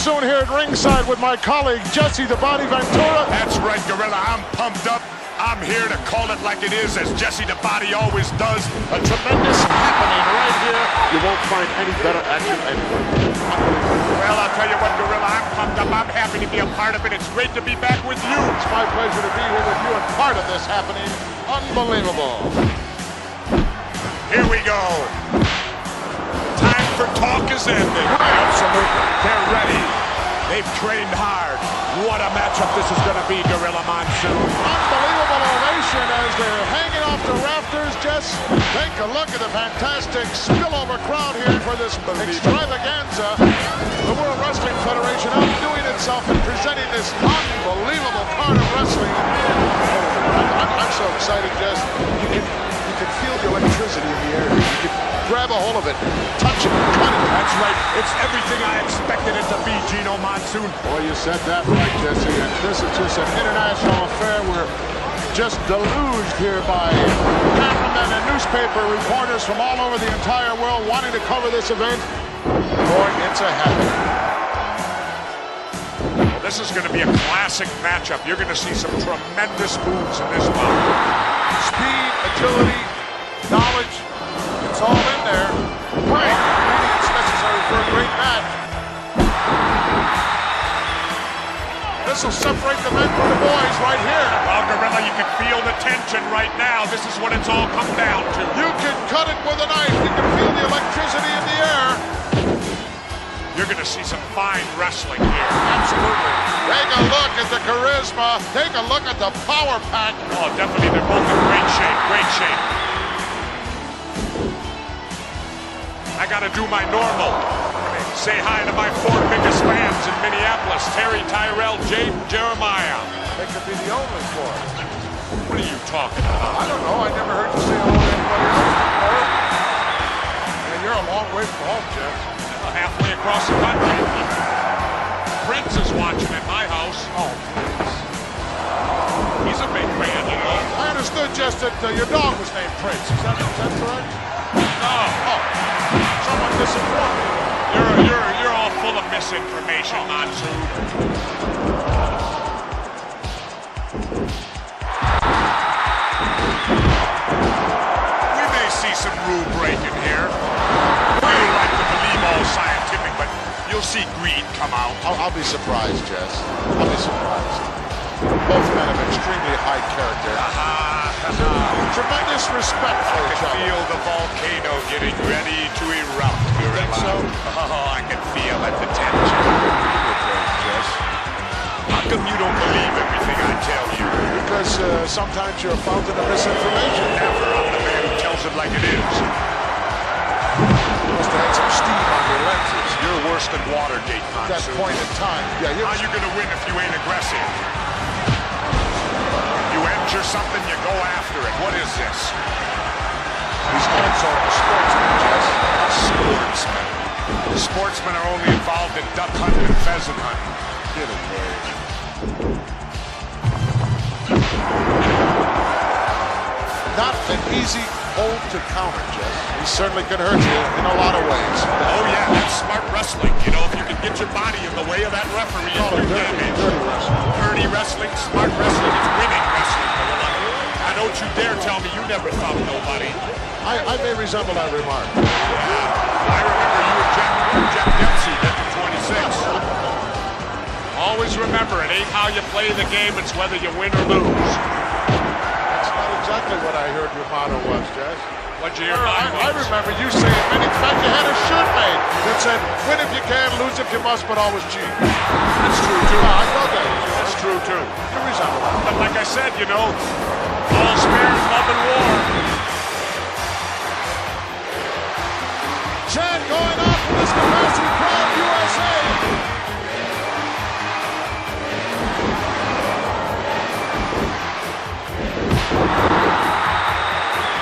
Monsoon here at ringside with my colleague Jesse the Body Ventura. That's right, Gorilla. I'm pumped up. I'm here to call it like it is, as Jesse the Body always does. A tremendous happening right here. You won't find any better action anywhere. Well, I'll tell you what, Gorilla, I'm pumped up. I'm happy to be a part of it. It's great to be back with you. It's my pleasure to be here with you and part of this happening. Unbelievable. Here we go. Time for talk is ending. Absolutely. They're ready. They've trained hard. What a matchup this is going to be, Gorilla Monsoon. Unbelievable ovation as they're hanging off the rafters. Just take a look at the fantastic spillover crowd here for this extravaganza. The World Wrestling Federation outdoing itself and presenting this unbelievable card of wrestling. I'm so excited, Jess. You can feel the electricity in the air. You can grab a hold of it, touch it, cut it. That's right. It's everything I expected it to be, Gino Monsoon. Boy, you said that right, Jesse. And this is just an international affair. We're just deluged here by cameramen and newspaper reporters from all over the entire world wanting to cover this event. Boy, it's a happening. Well, this is going to be a classic matchup. You're going to see some tremendous moves in this one. Speed, agility, knowledge, it's all in there. Right. It's necessary for a great match. This will separate the men from the boys right here. Well, Gorilla, you can feel the tension right now. This is what it's all come down to. You can cut it with a knife. You can feel the electricity in the air. You're going to see some fine wrestling here. Absolutely. Take a look at the charisma. Take a look at the power pack. Oh, definitely. They're both in great shape. Great shape. I got to do my normal. Say hi to my 4 biggest fans in Minneapolis, Terry, Tyrell, Jade, and Jeremiah. They could be the only 4. What are you talking about? I don't know. I never heard you say hello to anybody else before. And you're a long way from home, Jeff. Halfway across the country. Prince is watching at my house. Oh, please. He's a big fan, you know. I understood, Jess, that your dog was named Prince. Is that correct? No. Oh, someone disappointed. You're all full of misinformation, Monsoon. We may see some rule breaking here. We don't like to believe all scientific, but you'll see greed come out. I'll be surprised, Jess. I'll be surprised. Both men have extremely high character. Tremendous respect for each other. I can feel the volcano getting ready to erupt. You think so? Oh, I can feel it, the tension. How come you don't believe everything I tell you? Because sometimes you're a fountain of misinformation. Never. I'm the man who tells it like it is. You must have had some steam on your lenses. You're worse than Watergate, At that Monsoon. point in time. Yeah, How you gonna win if you ain't aggressive? You enter something, you go after it. What is this? He's not sort of a sportsman, Jess. Sportsmen. Sportsmen are only involved in duck hunting and pheasant hunting. Get away. Not an easy hold to counter, Jess. He certainly can hurt you in a lot of ways. Oh yeah, that's smart wrestling. You know, if you can get your body in the way of that referee, Call it you dirty wrestling. dirty wrestling, smart wrestling, it's winning wrestling. Now don't you dare tell me you never thumped nobody. I may resemble that remark. Yeah, I remember you and Jack Dempsey did the 26. Always remember, it ain't how you play the game, it's whether you win or lose. That's not exactly what I heard your motto was, Jess. What'd you hear mine I was? remember you saying many times you had a shirt made that said, win if you can, lose if you must, but always cheat. That's true too. I thought that. That's true too. You resemble that. But like I said, you know, all spares love and war. Chad going off in this capacity crowd, USA.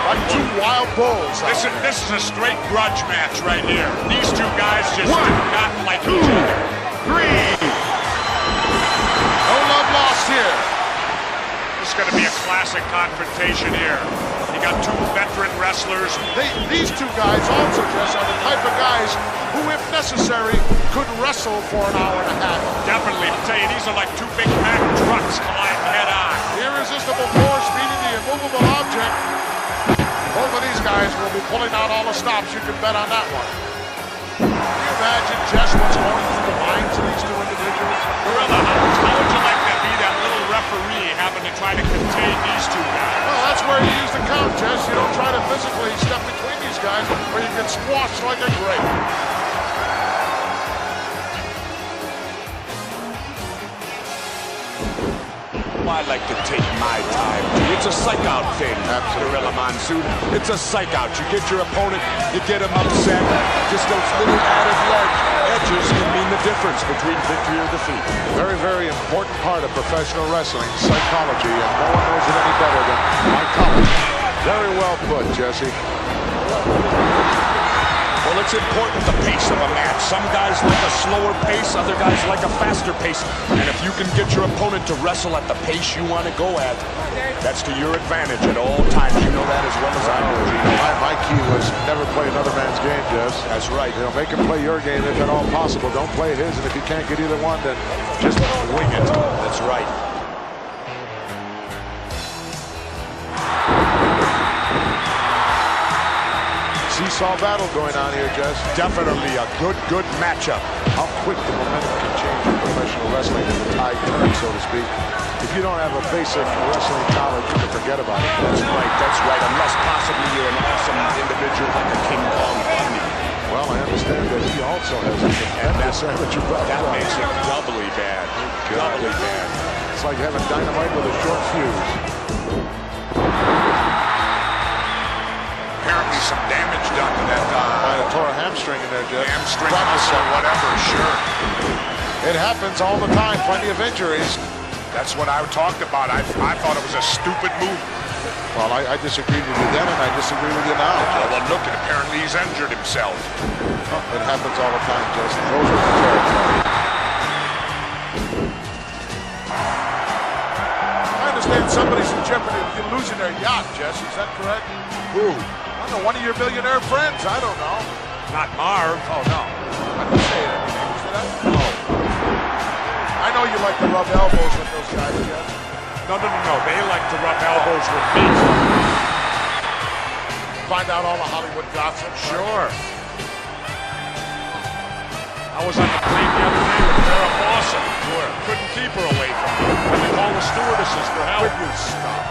Like 2 wild bulls. This is a straight grudge match right here. These 2 guys just do not like each other. 3. No love lost here. This is going to be a classic confrontation here. You got two veteran wrestlers. These two guys also, Jess, are the type of guys who, if necessary, could wrestle for an hour and a half. Definitely. I'll tell you, these are like two big Mack trucks colliding head on. Irresistible force meeting the immovable object. Both of these guys will be pulling out all the stops. You can bet on that one. Can you imagine just what's going through the minds of these two individuals? Gorilla, how would you like to be that little referee having to try to contain these two guys? Well, that's where you use the count, Jess. You don't try to physically step between these guys or you get squashed like a grape. I like to take my time. It's a psych out thing, Gorilla Monsoon. It's a psych out. You get your opponent, you get him upset. Just those little added edges can mean the difference between victory or defeat. Very, very important part of professional wrestling, psychology, and no one knows it any better than my colleague. Very well put, Jesse. Well, it's important the pace of a match. Some guys like a slower pace, other guys like a faster pace. And if you can get your opponent to wrestle at the pace you want to go at, that's to your advantage at all times. You know that as well as I do. My key was never play another man's game, Jess. That's right. You know, make him play your game if at all possible. Don't play his, and if you can't get either one, then just wing it. That's right. Seesaw battle going on here, Jess. Definitely a good matchup. How quick the momentum can change in professional wrestling as the tide turns, so to speak. If you don't have a basic wrestling knowledge, you can forget about it. That's right. Unless possibly you're an awesome individual like a King Kong Bundy. Well, I understand that he also has a tremendous amateur background. That makes it doubly bad. Doubly bad. It's like having dynamite with a short fuse. Apparently some damage done to that Tore a hamstring in there, Jeff. hamstring muscle, whatever, sure. It happens all the time, plenty of injuries. That's what I talked about. I thought it was a stupid move. Well, I disagreed with you then, and I disagree with you now, Jeff. Well, look, apparently he's injured himself. Oh, it happens all the time, Justin. Those are the territory. I understand somebody's in jeopardy of losing their yacht, Jess. Is that correct? Who? I don't know, one of your billionaire friends. I don't know. Not Marv. Oh, no. I didn't say any names, did I? No. I know you like to rub elbows with those guys, Jeff. No. They like to rub elbows with me. Find out all the Hollywood gossip. Sure. I was on the plane the other day with Farrah Fawcett. Sure. Couldn't keep her away from me. Had to call the stewardesses for help. Would you stop?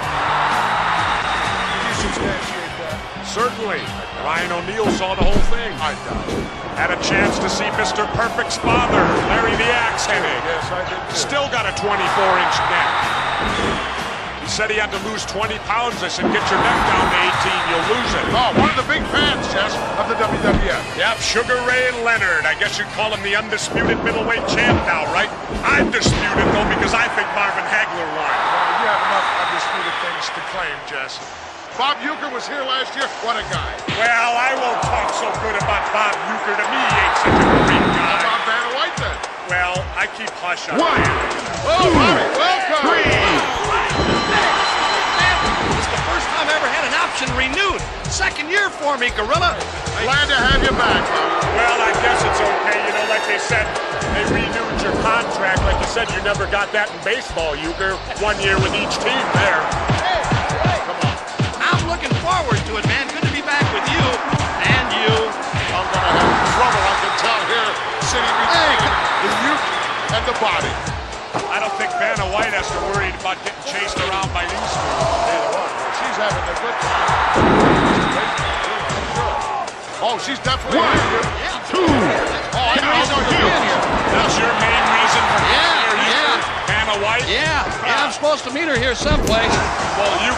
Did you substantiate that? Certainly. Ryan O'Neal saw the whole thing. I doubt it. Had a chance to see Mr. Perfect's father, Larry the Axe Hennig. Yes, I did too. Still got a 24-inch neck. He said he had to lose 20 pounds. I said, get your neck down to 18, you'll lose it. Oh, one of the big fans, Jess, of the WWF. Yep, Sugar Ray Leonard. I guess you'd call him the undisputed middleweight champ now, right? I'm disputed, though, because I think Marvin Hagler won. You have enough undisputed things to claim, Jess. Bob Uecker was here last year. What a guy. Well, I won't talk so good about Bob Uecker. To me, he ain't such a great guy. How about Vanna White, then? Well, I keep hush on One. that. Oh, Bobby, welcome. It's the first time I ever had an option renewed. Second year for me, Gorilla. Glad to have you back, Bob. Well, I guess it's okay. You know, like they said, they renewed your contract. Like you said, you never got that in baseball, Uecker. 1 year with each team there. Hey, come on. I'm looking forward to it, man. Good to be back with you and you. I'm going to have trouble, I can tell here, sitting between the youth and the body. I don't think Vanna White has to worry about getting chased around by these two. Neither one. She's having a good time. Oh, she's definitely here. Yeah. Two. Oh, I know you're here. That's your main reason for being here, Yeah. Vanna White? Yeah, I'm supposed to meet her here someplace. Well, do you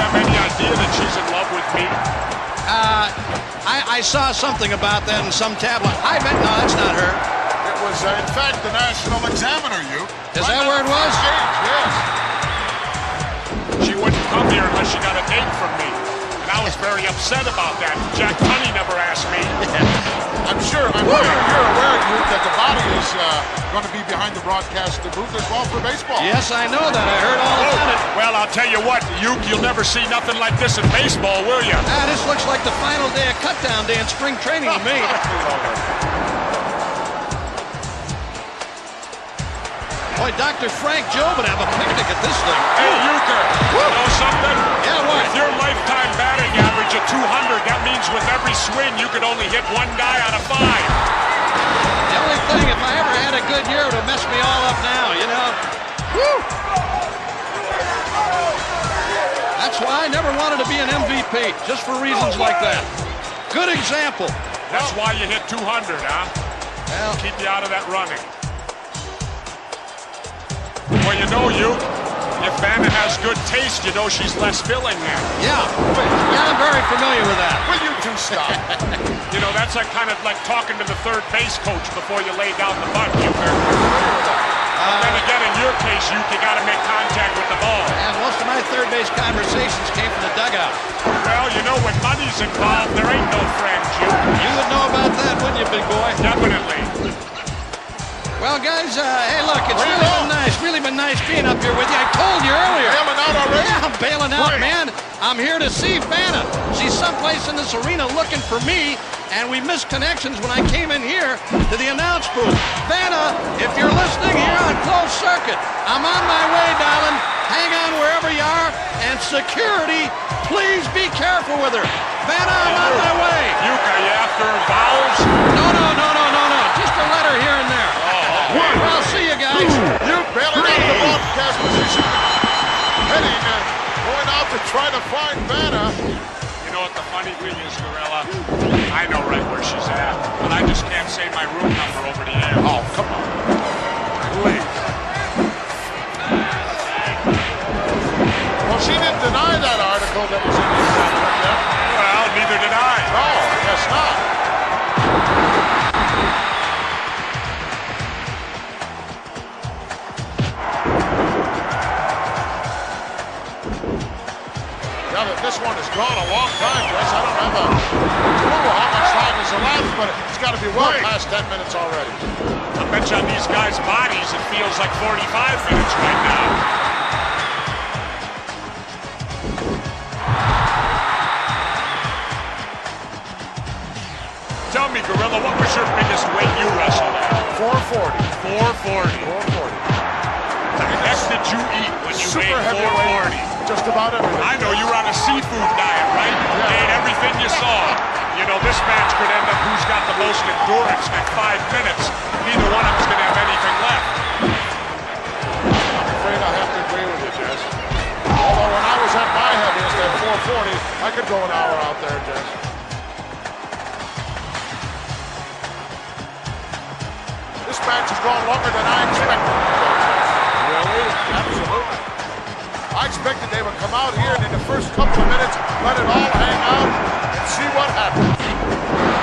have any idea that she's in love with me? I saw something about that in some tabloid. I bet, no, that's not her. It was, in fact, the National Examiner, you. Is that where it was? Yes. She wouldn't come here unless she got a date from me. And I was very upset about that. Jack Tunney never asked me. I'm sure you're aware, Youth, that the body is going to be behind the broadcast booth as well for baseball. Yes, I know that. I heard all about it. Well, I'll tell you what, you'll never see nothing like this in baseball, will you? This looks like the final day of cutdown day in spring training to me. Boy, Dr. Frank Joe would have a picnic at this thing. Hey, Euchre, you know something? Yeah, what? With your lifetime batting average of 200, that means with every swing you could only hit one guy out of 5. The only thing, if I ever had a good year, it would mess me all up now, you know? Woo! That's why I never wanted to be an MVP, just for reasons like that. Good example. That's why you hit 200, huh? Well, Keep you out of that running. Well, you know, if Vanna has good taste, you know she's less filling then. yeah, I'm very familiar with that. Will you two stop? You know, that's like kind of like talking to the third base coach before you lay down the bunt, Euchre. Then again, in your case, you got to make contact with the ball. And most of my third base conversations came from the dugout. Well, you know, when money's involved, there ain't no friends, You would know about that, wouldn't you, big boy? Definitely. Well, guys, hey, look, it's really been nice being up here with you. I told you earlier. Bailing out already? Yeah, I'm bailing out, Great. man. I'm here to see Vanna. She's someplace in this arena looking for me, and we missed connections when I came in here to the announce booth. Vanna, if you're listening here on closed circuit, I'm on my way, darling. Hang on wherever you are, and security, please be careful with her. Vanna, I'm on my way. Euchre, you after her vowels? No. Just a letter here and there. Well, see you guys. You bailing out the broadcast position. Heading, going out to try to find Vanna. You know what the funny thing is, Gorilla? I know right where she's at, but I just can't say my room number over the air. Oh, come on. Please. Well, she didn't deny that article that was in the paper. Well, neither did I. No, I guess not. Now that this one has gone a long time, Jess, I don't have a clue how much time is left, but it's got to be well past 10 minutes already. I bet you on these guys' bodies it feels like 45 minutes right now. Tell me, Gorilla, what was your biggest weight you wrestled at? 440. 440. 440. What the heck did you eat when you Super weighed heavyweight. 440? Just about everything. I know you were on a seafood diet, right? Yeah. Ate everything you saw. You know, this match could end up who's got the most endurance at 5 minutes. Neither one of them's going to have anything left. I'm afraid I have to agree with you, Jess. Although when I was at my heaviest at 440, I could go an hour out there, Jess. This match has gone longer than I expected. Really? Absolutely. I expected they would come out here and in the first couple of minutes, let it all hang out and see what happens.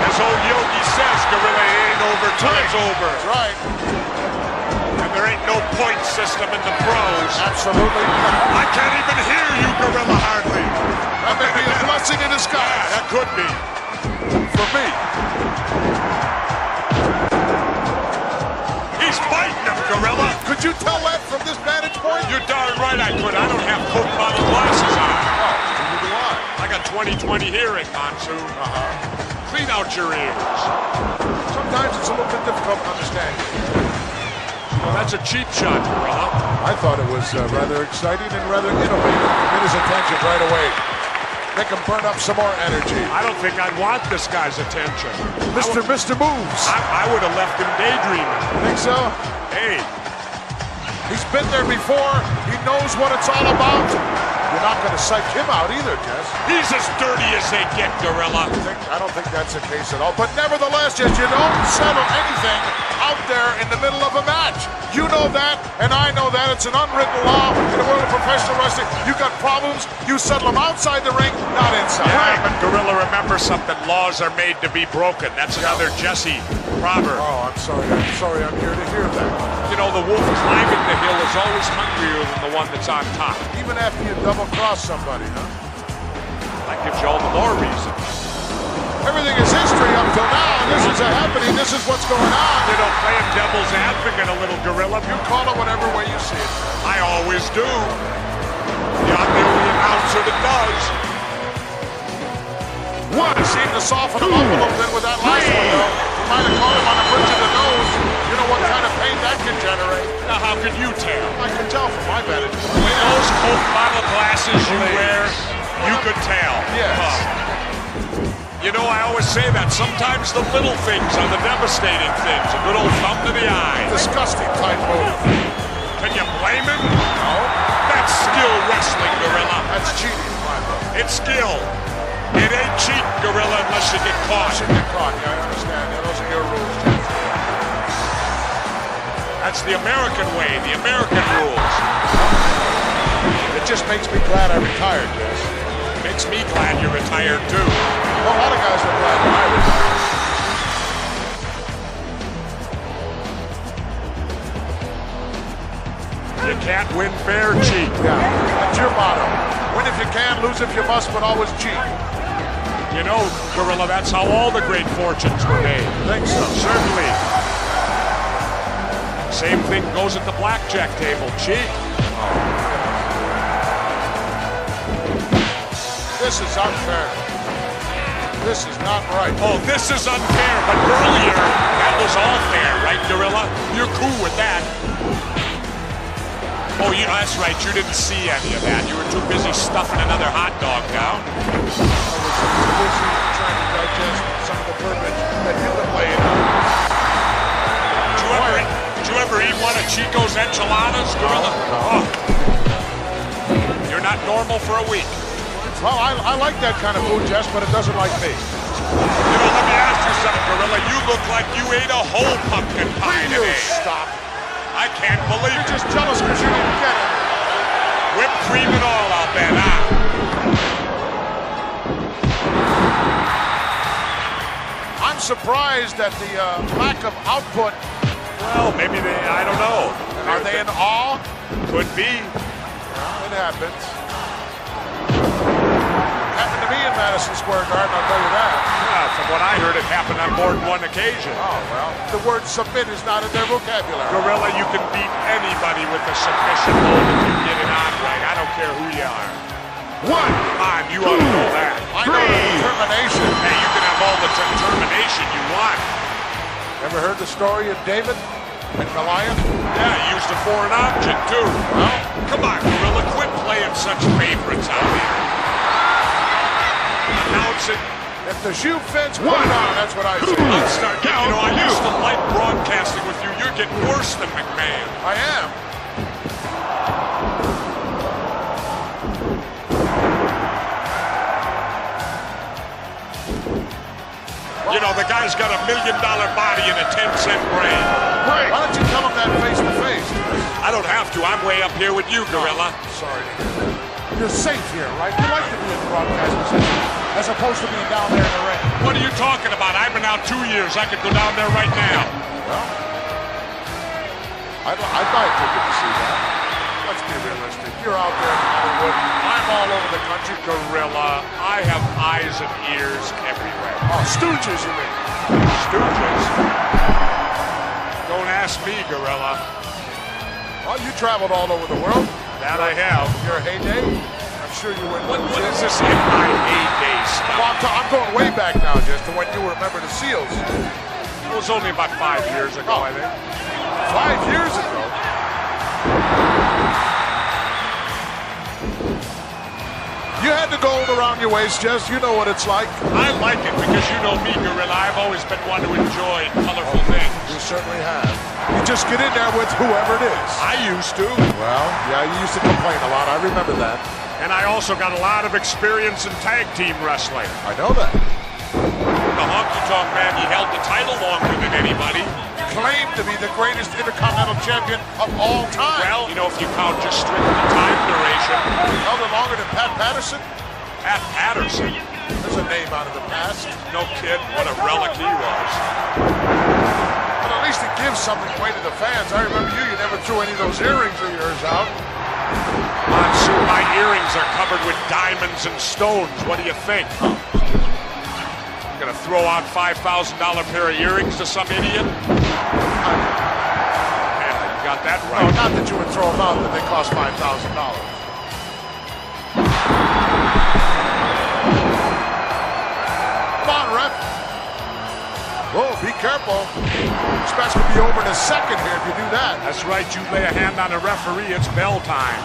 As old Yogi says, Gorilla, it ain't over till it's over. That's right. And there ain't no point system in the pros. Absolutely. I can't even hear you, Gorilla, hardly. That may be a blessing in disguise. Yeah, that could be. For me. He's fighting him, Gorilla. Could you tell that from this vantage point? You're darn right I could. I don't have Coke bottle glasses on. Oh, neither do I. I got 20/20 hearing, Monsoon. Clean out your ears. Sometimes it's a little bit difficult to understand. Well, that's a cheap shot, Gorilla. I thought it was rather exciting and rather innovative. Get his attention right away. Make him burn up some more energy. I don't think I'd want this guy's attention. Mr. Moves. I would have left him daydreaming. Think so? Hey, He's been there before. He knows what it's all about. You're not going to psych him out either, Jess. he's as dirty as they get, Gorilla. I don't think that's the case at all. But nevertheless, Jess, you don't settle anything out there in the middle of a match. You know that, and I know that. It's an unwritten law in the world of professional wrestling. You got problems, you settle them outside the ring, not inside. Yeah, but Gorilla, remember something. Laws are made to be broken. That's another Jesse proverb. Oh, I'm sorry. I'm here to hear that. You know, the wolf climbing the hill is always hungrier than the one that's on top. Even after you double-cross somebody, huh? That gives you all the more reason. Everything is history up till now. This is are happening. This is what's going on. You know, playing devil's advocate a little, Gorilla. You call it whatever way you see it. I always do. I'm the only announcer that does. One seemed to soften him up a little bit with that last one, though. You might have caught him on the bridge of the nose. You know what kind of pain that can generate. Now, how can you tell? I can tell from my vantage point. With those Coke bottle glasses you wear, you could tell. Yes. You know, I always say that. Sometimes the little things are the devastating things. A good old thumb to the eye. Disgusting type move. Can you blame him? No. That's skill wrestling, Gorilla. That's cheating, my book. It's skill. It ain't cheat, Gorilla, unless you get caught. Unless you get caught, yeah, I understand. Yeah, those are your rules, Jeff. That's the American way, the American rules. It just makes me glad I retired, Jess. Makes me glad you're retired, too. Well, a lot of guys are glad that I retired. You can't win fair, cheat. Yeah, that's your motto. Win if you can, lose if you must, but always cheat. You know, Gorilla, that's how all the great fortunes were made. Think so? Certainly. Same thing goes at the blackjack table. Cheat. This is unfair. This is not right. Oh, this is unfair, but earlier, that was all fair, right, Gorilla? You're cool with that. Oh, that's right. You didn't see any of that. You were too busy stuffing another hot dog down. I was too busy trying to digest some of the verbiage that you've been laying out. Did you ever eat one of Chico's enchiladas, Gorilla? No. Oh. You're not normal for a week. Well, I like that kind of food, Jess, but it doesn't like me. You know, let me ask you something, Gorilla. You look like you ate a whole pumpkin pie Will you today. stop? I can't believe You're it. just jealous because you didn't get it. Whipped cream and all, I'll bet, huh? I'm surprised at the lack of output. Well, maybe I don't know. Are they in awe? Could be. It happens. Happened to me in Madison Square Garden, I'll tell you that. Yeah, from what I heard, it happened on more than one occasion. Oh, well, the word submit is not in their vocabulary. Gorilla, you can beat anybody with a submission hold if you get it on right. I don't care who you are. One. Come on, you ought to know that. I know the determination. Hey, you can have all the determination you want. Ever heard the story of David and Goliath? Yeah, he used a foreign object, too. Well, Come on, Gorilla, quit playing such favorites out here. Announce it. if the shoe fits, put it on. That's what I say. Let's start getting, you know, I used to like broadcasting with you. You're getting worse than McMahon. I am. You know, the guy's got $1 million body and a 10-cent brain. Why don't you tell him that face to face? I don't have to. I'm way up here with you, Gorilla. Sorry. You're safe here, right? You like to be in the broadcast position as opposed to being down there in the ring. What are you talking about? I've been out 2 years. I could go down there right now. Well, I'd like to see that. Let's be realistic. You're out there in Hollywood. I'm all over the country. Gorilla, I have eyes and ears everywhere. Oh, stooges, you mean? Stooges? Don't ask me, Gorilla. Well, you traveled all over the world. That I have. Your heyday? I'm sure you went. What is this in my heyday stuff? Well, I'm going way back now, just to when you were a member of the SEALs. It was only about 5 years ago, I think. 5 years ago? You had the gold around your waist, Jess. You know what it's like. I like it because you know me, Gorilla. I've always been one to enjoy colorful things. You certainly have. You just get in there with whoever it is. I used to. Well, yeah, you used to complain a lot. I remember that. And I also got a lot of experience in tag team wrestling. I know that. The Honky Tonk Man, he held the title longer than anybody. Claimed to be the greatest Intercontinental Champion of all time. Well, you know, if you count just strictly the time duration. Held it longer than Pat Patterson. Pat Patterson. There's a name out of the past. No kid, what a relic he was. But at least it gives something away to the fans. I remember you never threw any of those earrings of yours out. Soon my earrings are covered with diamonds and stones. What do you think? Gonna throw out $5,000 pair of earrings to some idiot? Yeah, you got that right. No, not that you would throw them out, but they cost $5,000. Come on, ref. Whoa, be careful. This match could be over in a second here if you do that. That's right, you lay a hand on the referee, it's bell time.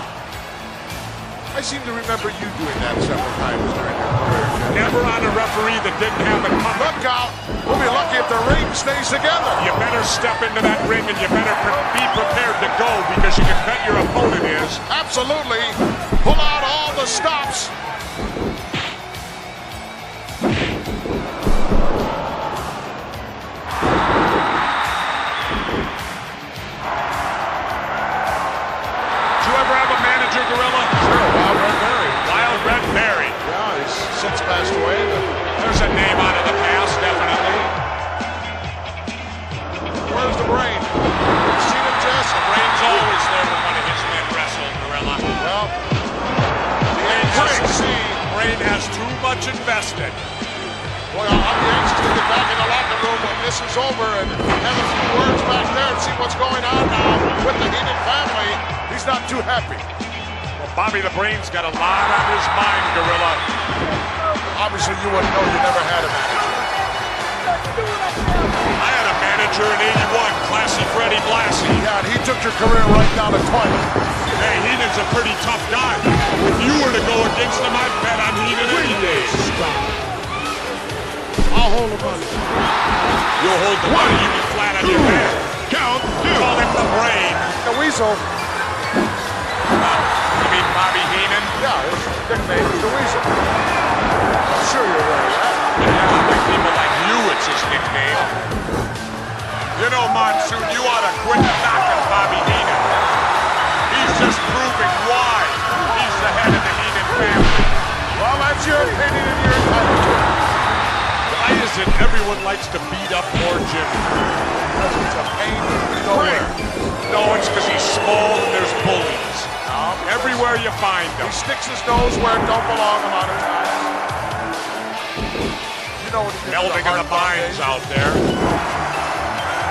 I seem to remember you doing that several times during your career. Never on a referee that didn't have it coming. Look out! We'll be lucky if the ring stays together. You better step into that ring and you better be prepared to go because you can bet your opponent is. Absolutely. Pull out all the stops. Did you ever have a manager, Gorilla? Sure, Wild Red Berry. Wild Red Berry. Yeah, he's since passed away. There's a name out of the past, definitely. Where's the brain? You've seen him, Jess? The brain's always there when one of his men wrestle, Gorilla. Well, the anxious to see. Brain has too much invested. Boy, I'll be anxious to get back in the locker room when this is over and have a few words back there and see what's going on now with the Heenan family. He's not too happy. Well, Bobby the Brain's got a lot on his mind, Gorilla. Obviously, you wouldn't know. You never had a manager. I had a manager in '81, Classy Freddie Blassie. Yeah, and he took your career right down the toilet. Hey, Heenan's a pretty tough guy. If you were to go against him, I'd bet on Heenan any day. I'll hold the money. You'll hold the money, you be flat on your back. Count two. Call him the Brain. The Weasel. You mean Bobby Heenan? Yeah, his nickname is the Weasel. I'm sure you're aware of that. Yeah, like people like you, it's his nickname. You know, Monsoon, you ought to quit knocking Bobby Heenan. He's just proving why he's the head of the Heenan family. Well, that's your opinion and you're entitled to it. Why is it everyone likes to beat up poor Jimmy? Because it's a pain to go where. No, it's because he's small and there's bullies. Everywhere you find him. He sticks his nose where it don't belong a lot of times. You know what he did Melding to of the minds out there.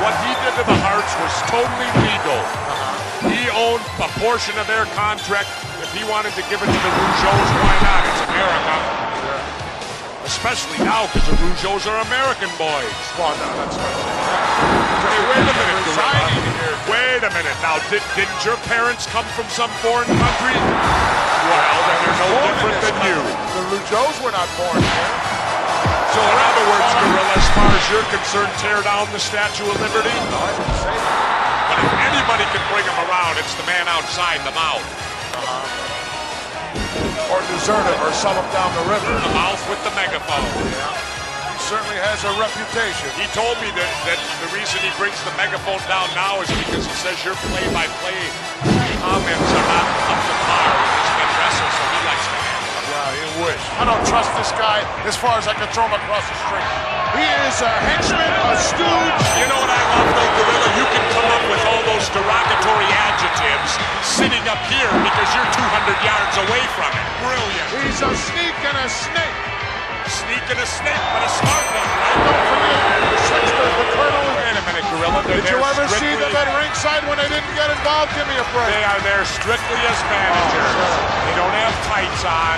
What he did to the Hearts was totally legal. He owned a portion of their contract. If he wanted to give it to the Rougeaus, why not? It's America. Especially now, because the Rougeaus are American boys. Well, no, that's not Hey, wait a minute, resigning Gorilla. here. Wait a minute. Now, didn't your parents come from some foreign country? Well, then they're no different than you. The Rougeaus were not born here. So in other words, Gorilla, as far as you're concerned, tear down the Statue of Liberty? No, I didn't say that. But if anybody can bring him around, it's the man outside the mouth. Or desert him or sell him down the river. The mouth with the megaphone. Yeah. He certainly has a reputation. He told me that the reason he brings the megaphone down now is because he says your play-by-play comments are not up to par with his men wrestle, so he likes to handle them. Yeah, you wish. I don't trust this guy as far as I can throw him across the street. He is a henchman, a stooge. You know what I love, though, Gorilla? You can come up with all those derogatory adjectives sitting up here because you're 200 yards away from it. Brilliant. He's a sneak and a snake. Sneak and a snake, but a smart one, right? Don't forget, the Slickster, the Colonel. Wait a minute, Gorilla. Did you ever see them at ringside when they didn't get involved? Give me a break. They are there strictly as managers. They don't have tights on.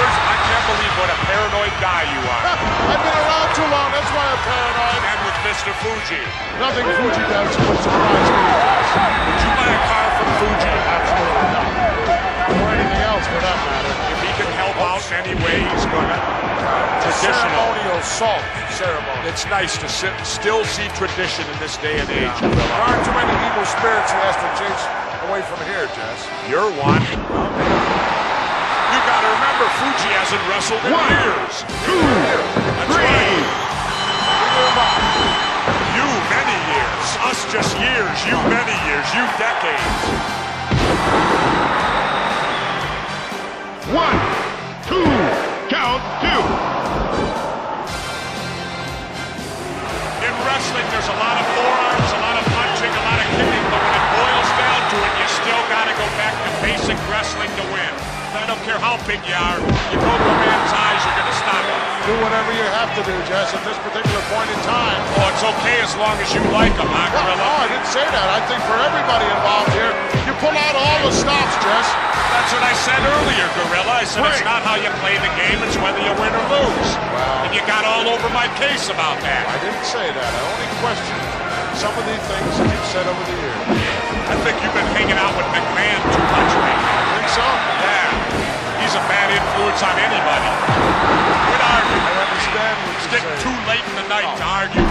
I can't believe what a paranoid guy you are. I've been around too long, that's why I'm paranoid. And with Mr. Fuji. Nothing Fuji does would surprise me. Would you buy a car from Fuji? Absolutely not. Or anything else for that matter. If he can help out in any way, he's gonna. Traditional. Ceremonial salt ceremony. It's nice to still see tradition in this day and age. There aren't too many evil spirits he has to chase away from here, Jess. You're one. You gotta remember, Fuji hasn't wrestled in years. 2, 3. You, many years. Us, just years. You, many years. You, decades. 1, 2. Count 2. In wrestling, there's a lot of forearms, a lot of punching, a lot of kicking, but when it boils down to it, you still gotta go back to basic wrestling to win. I don't care how big you are, you go to a man's eyes, you're gonna stop him. Do whatever you have to do, Jess, at this particular point in time. Oh, it's okay as long as you like them, huh, Well, Gorilla? no, I didn't say that. I think for everybody involved here, you pull out all the stops, Jess. That's what I said earlier, Gorilla. I said it's not how you play the game, it's whether you win or lose. Wow. And you got all over my case about that. I didn't say that. I only questioned some of the things that you've said over the years. I think you've been hanging out with McMahon too much lately. Think so? Yeah. He's a bad influence on anybody. Quit arguing. I understand what It's you're getting saying. too late in the night to argue.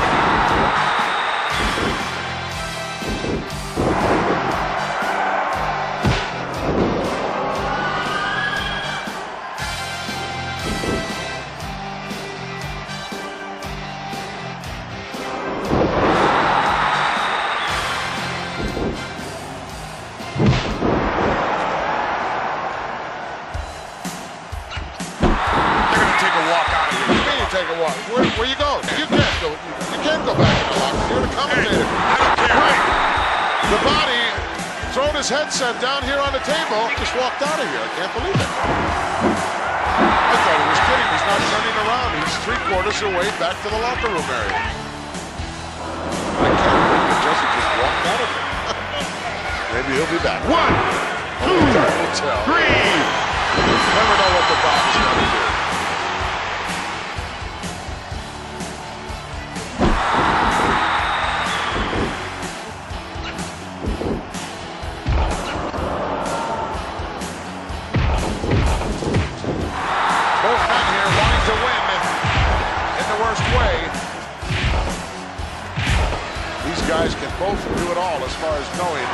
Take a walk. Where you going? You can't go. You can't go back in the locker. You're the commentator. I don't care. The body throwing his headset down here on the table. Just walked out of here. I can't believe it. I thought he was kidding. He's not turning around. He's 3/4 of the way back to the locker room area. I can't believe it. Jesse just walked out of it. Maybe he'll be back. 1, 2, 3. Never know what the body's going to do. Guys can both do it all as far as knowing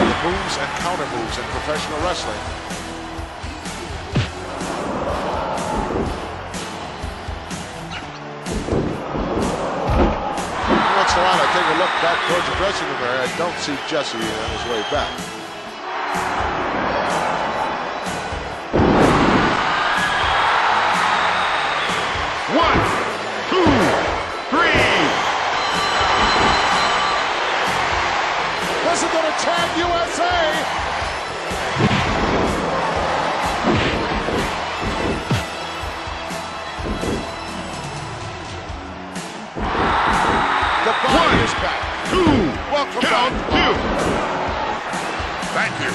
the moves and counter moves in professional wrestling. Once in a while I take a look back towards the dressing room area. I don't see Jesse on his way back. Tag USA! The body is back. 2. Welcome down. 2. Thank you.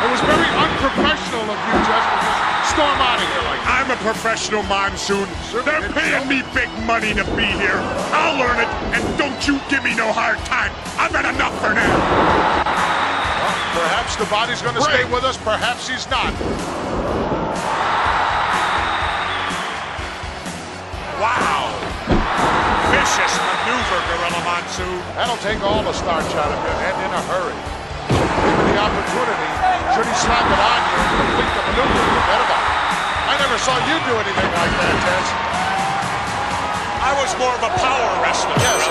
It was very unprofessional of you, Justin. Storm out of here like that. I'm a professional, Monsoon. They're paying me big money to be here. I'll learn it, and don't you give me no hard time. I've had enough for now. Well, perhaps the body's going to stay with us. Perhaps he's not. Wow. Vicious maneuver, Gorilla Monsoon. That'll take all the starch out of him, and in a hurry. Given the opportunity, should he slap it on you and complete the maneuver, forget about it. I never saw you do anything like that, Tess. I was more of a power wrestler. Yes,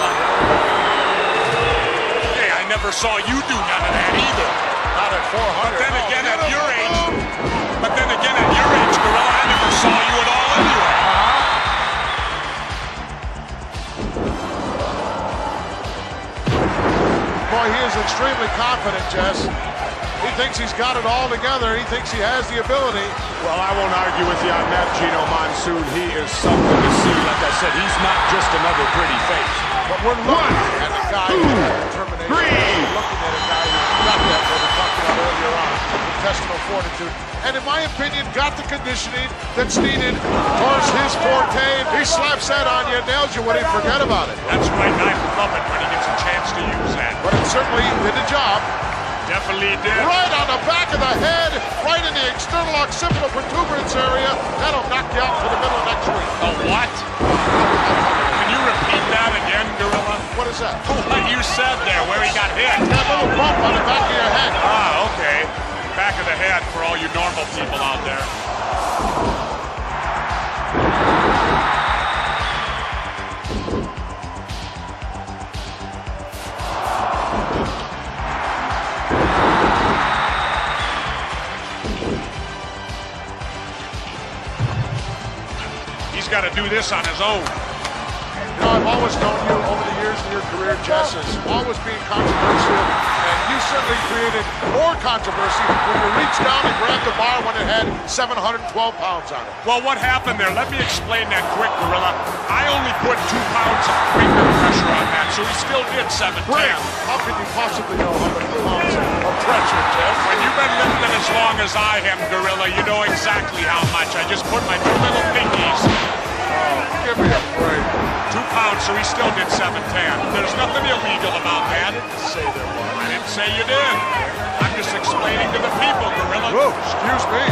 Hey, I never saw you do none of that either. not at 400. But then again, at your age, Gorilla, I never saw you at all anyway. Boy, he is extremely confident, Jess. He thinks he's got it all together. He thinks he has the ability. Well, I won't argue with you on that, Gino Monsoon. He is something to see. Like I said, he's not just another pretty face. But we're looking at a guy who has determination. We're looking at a guy who's got that, what we talked about earlier on, intestinal fortitude. And in my opinion, got the conditioning that's needed towards his forte. He slaps that on you, nails you when he forget about it. That's right, and I love it when he gets a chance to use that. But it certainly did the job. Definitely did. Right on the back of the head, right in the external occipital protuberance area. That'll knock you out for the middle of next week. A what? Can you repeat that again, Gorilla? What is that? What you said there, where he got hit. That little bump on the back of your head. Ah, okay. Back of the head for all you normal people out there. He's got to do this on his own. You know, I've always known you over the years in your career, Jess, as always being controversial, and you certainly created more controversy when you reached down and grabbed the bar when it had 712 pounds on it. Well, what happened there? Let me explain that quick, Gorilla. I only put 2 pounds of finger pressure on that, so he still did 710. How could you possibly know how many pounds of pressure, Jeff? When you've been lifting as long as I am, Gorilla, you know exactly how much. I just put my 2 little pinkies. Oh, give me a break. 2 pounds, so he still did 710. There's nothing illegal about that. I didn't say there was. I didn't say you did. I'm just explaining to the people, Gorilla. Whoa, excuse me.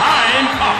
Time up.